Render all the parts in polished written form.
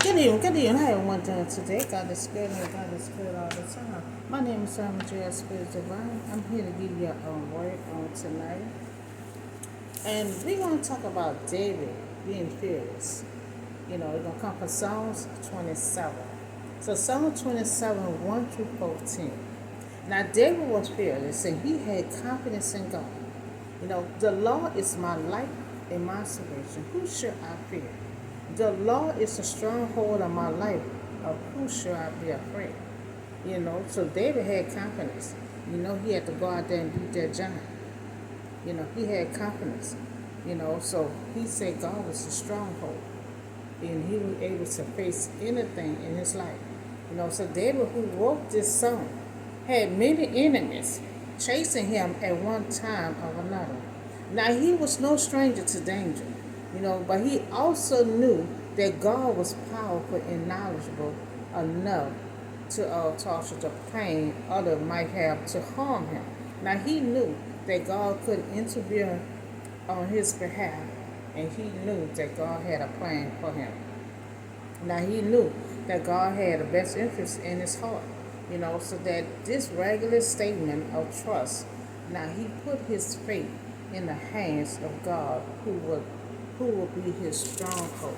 Good evening. How everyone doing today? God is good and God is good all the time. My name is Simon J. Spirit Divine. I'm here to give you a word on tonight. And we're going to talk about David being fearless. It's going to come from Psalms 27. So Psalm 27, 1 through 14. Now David was fearless and he had confidence in God. The Lord is my light and my salvation. Who should I fear? The Lord is the stronghold of my life. Of who should I be afraid? So David had confidence. He had to go out there and beat that giant. He had confidence. So he said God was a stronghold. And he was able to face anything in his life. So David, who wrote this song, had many enemies chasing him at one time or another. Now he was no stranger to danger, but he also knew that God was powerful and knowledgeable enough to toss the pain others might have to harm him. Now he knew that God could intervene on his behalf, and he knew that God had a plan for him. Now he knew that God had the best interest in his heart, so that this regular statement of trust, now he put his faith in the hands of God who will be his stronghold.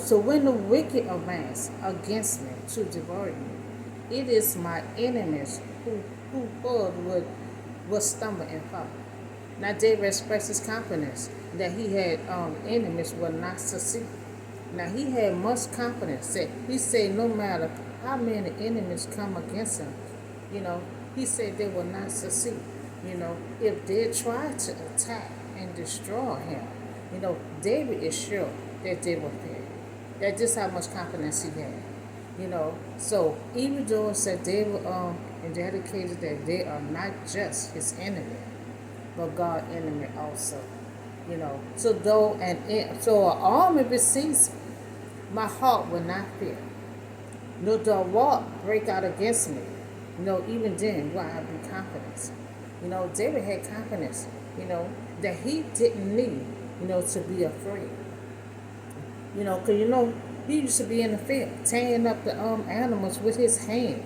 So when the wicked advance against me to devour me, it is my enemies who would stumble and fall. Now David expressed his confidence that he had enemies would not succeed. Now he had much confidence that he said no matter how many enemies come against him, he said they will not succeed. If they try to attack and destroy him, David is sure that they will fail. That's just how much confidence he had. So even though it said David indicated that they are not just his enemy, but God's enemy also. So an army besieges me, my heart will not fear. No, the war break out against me. Even then, will I be confident? David had confidence, that he didn't need, to be afraid. Because, he used to be in the field, tearing up the animals with his hand,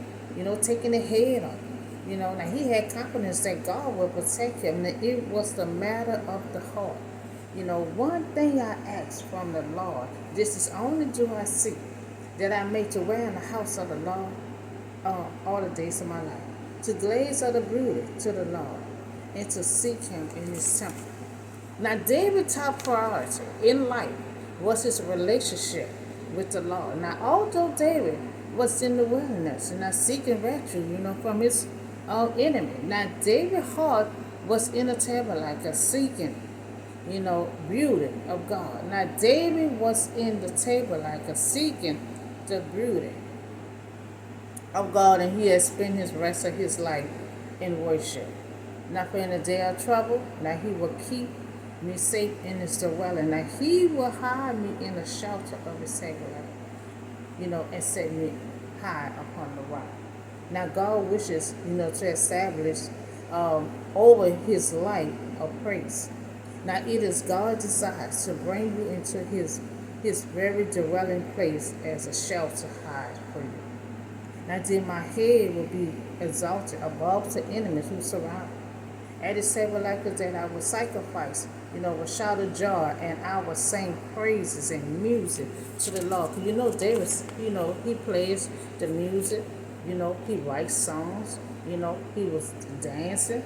taking the head off. Now he had confidence that God would protect him, that it was the matter of the heart. One thing I ask from the Lord, this is only do I seek, that I may to dwell in the house of the Lord all the days of my life, to glaze of the beauty to the Lord, and to seek him in his temple. Now David's top priority in life was his relationship with the Lord. Now although David was in the wilderness and not seeking refuge, from his enemy. Now David's heart was in the tabernacle seeking, beauty of God. Now David was in the tabernacle seeking the beauty of God, and he had spent his rest of his life in worship. Now for in the day of trouble, now he will keep me safe in his dwelling. Now he will hide me in the shelter of his tabernacle, and set me high upon the rock. Now God wishes, to establish over his life of praise. Now it is God's desire to bring you into his very dwelling place as a shelter hide for you. Now then my head will be exalted above the enemies who surround me. At his tabernacle that I will sacrifice, with shout of joy, and I will sing praises and music to the Lord. David, he plays the music, he writes songs, he was dancing,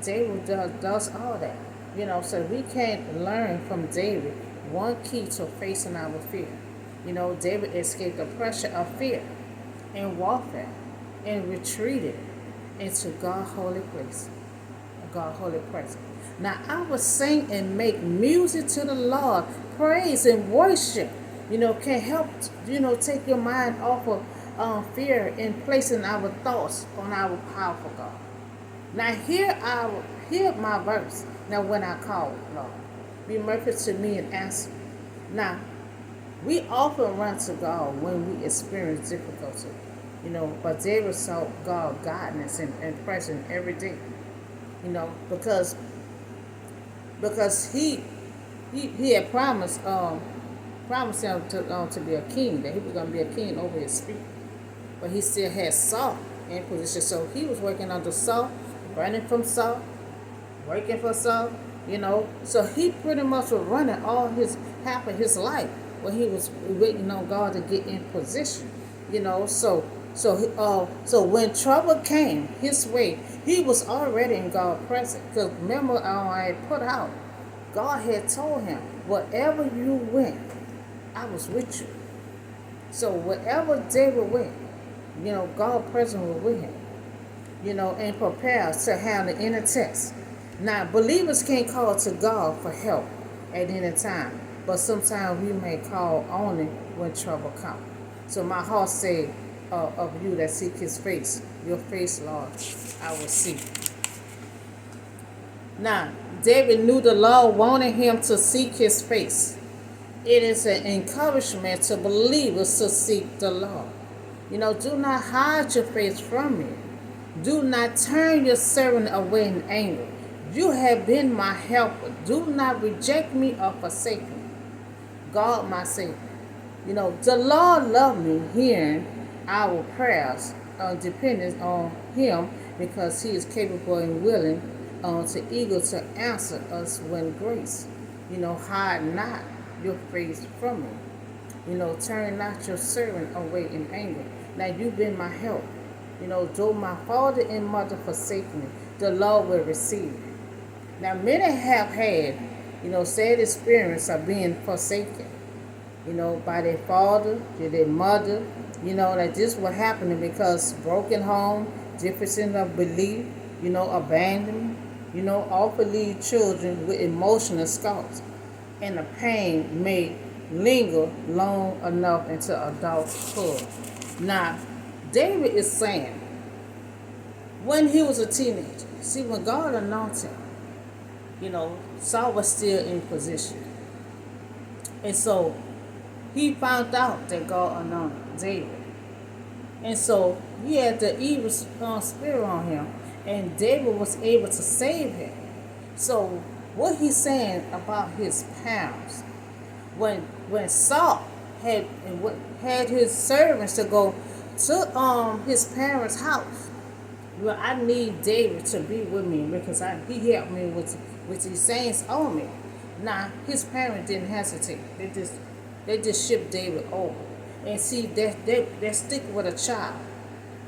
David does all that. So we can learn from David one key to facing our fear. David escaped the pressure of fear and warfare and retreated into God's holy place. God's holy presence. Now I will sing and make music to the Lord. Praise and worship, can help, take your mind off of fear and placing our thoughts on our powerful God. Now hear my verse. Now when I call, Lord, be merciful to me and answer. Now, we often run to God when we experience difficulty, but David saw God guidance and presence every day, because he had promised promised him to be a king, that he was going to be a king over his people. But he still had Saul in position. So he was working under Saul, running from Saul, working for Saul, So he pretty much was running all his half of his life when he was waiting on God to get in position, So when trouble came his way, he was already in God's presence. Because remember, I had put out, God had told him, wherever you went, I was with you. So wherever David went, God's presence was with him, and prepared to handle any test. Now, believers can't call to God for help at any time, but sometimes we may call only when trouble comes. So my heart said of you that seek his face, your face, Lord, I will see. Now, David knew the Lord wanted him to seek his face. It is an encouragement to believers to seek the Lord. Do not hide your face from me. Do not turn your servant away in anger. You have been my helper. Do not reject me or forsake me. God, my Savior. The Lord loved me, hearing our prayers, dependent on him, because he is capable and willing, to eager to answer us when grace. Hide not your face from me. Turn not your servant away in anger. Now you've been my help. Though my father and mother forsake me, the Lord will receive me. Now many have had, sad experience of being forsaken, by their father, to their mother, that this was happening because broken home, difference of belief, abandonment, often leave children with emotional scars. And the pain may linger long enough into adulthood. Now, David is saying, when he was a teenager, see, when God anointed him, Saul was still in position. And so he found out that God anointed David. And so he had the evil spirit on him, and David was able to save him. So what he's saying about his parents, when Saul had his servants to go to his parents' house, well, I need David to be with me because he helped me with these saints on me. Now his parents didn't hesitate; they just shipped David over. And see, they stick with a child.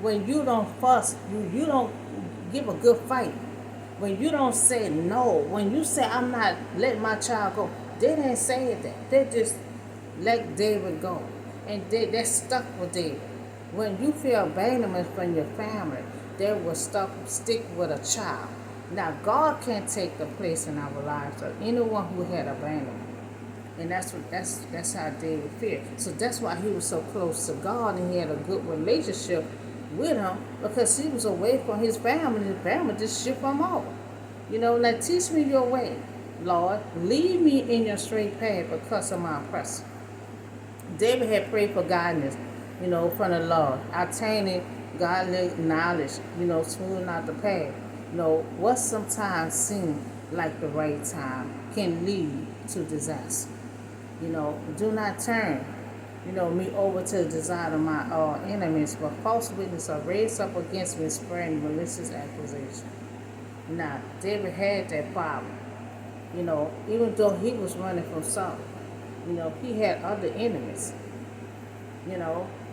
When you don't fuss, you don't give a good fight. When you don't say no, when you say I'm not letting my child go, they didn't say that. They just let David go, and they're stuck with David. When you feel abandonment from your family, they will stick with a child. Now God can't take the place in our lives of anyone who had abandonment. And that's how David feared. So that's why he was so close to God, and he had a good relationship with him, because he was away from his family. His family just shipped him over. Now teach me your way, Lord. Lead me in your straight path because of my oppressor. David had prayed for guidance, from the Lord, attaining godly knowledge, smoothing out the path. What sometimes seems like the right time can lead to disaster. Do not turn, me over to the desire of my enemies, but false witnesses are raised up against me, spreading malicious accusation. Now, David had that problem, even though he was running from Saul, he had other enemies,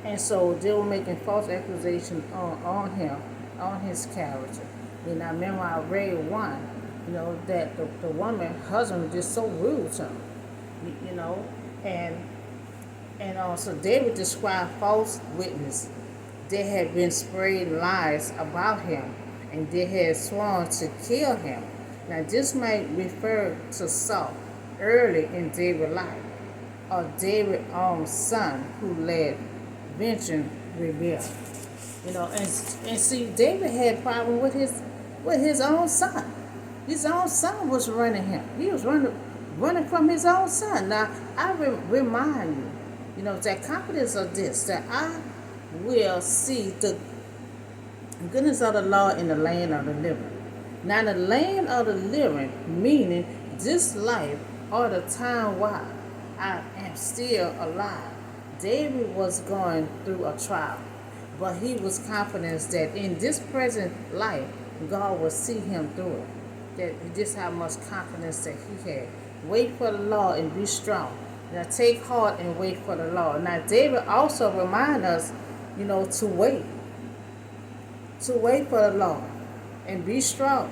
and so they were making false accusations on him, on his character. And I remember I read one, that the woman husband was just so rude to him. And also David described false witnesses. They had been spreading lies about him, and they had sworn to kill him. Now this might refer to Saul early in David's life, or David's own son who led vengeance rebellion. And see, David had problem with his own son. His own son was running him. He was running from his own son. Now, I remind you, that confidence of this, that I will see the goodness of the Lord in the land of the living. Now, the land of the living, meaning this life or the time while, I am still alive. David was going through a trial, but he was confident that in this present life, God will see him through it. That just how much confidence that he had. Wait for the Lord and be strong. Now take heart and wait for the Lord. Now David also remind us, to wait for the Lord and be strong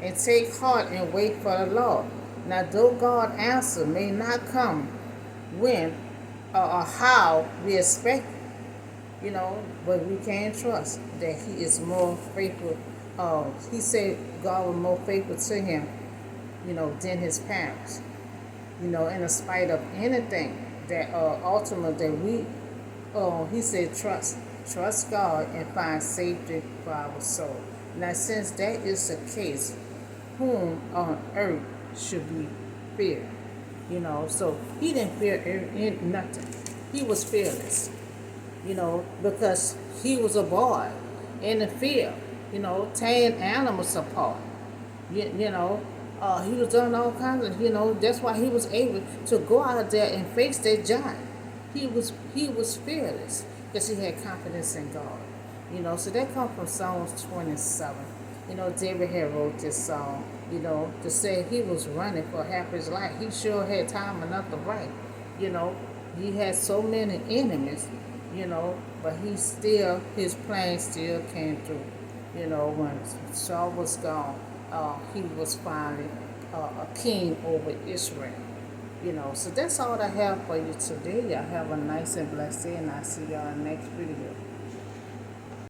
and take heart and wait for the Lord. Now though God answer may not come when or how we expect, but we can trust that he is more faithful. He said God was more faithful to him, than his parents. In spite of anything that ultimately that we, he said trust God and find safety for our soul. Now since that is the case, whom on earth should we fear? So he didn't fear nothing. He was fearless, because he was a boy in the field, tearing animals apart. He was doing all kinds of, that's why he was able to go out there and face that giant. He was fearless because he had confidence in God. So that comes from Psalms 27. David had wrote this song, to say he was running for half his life. He sure had time enough to write. You know, he had so many enemies, but his plan still came through. When Saul was gone, he was finally a king over Israel. So that's all I have for you today. Y'all have a nice and blessed day, and I'll see y'all in the next video.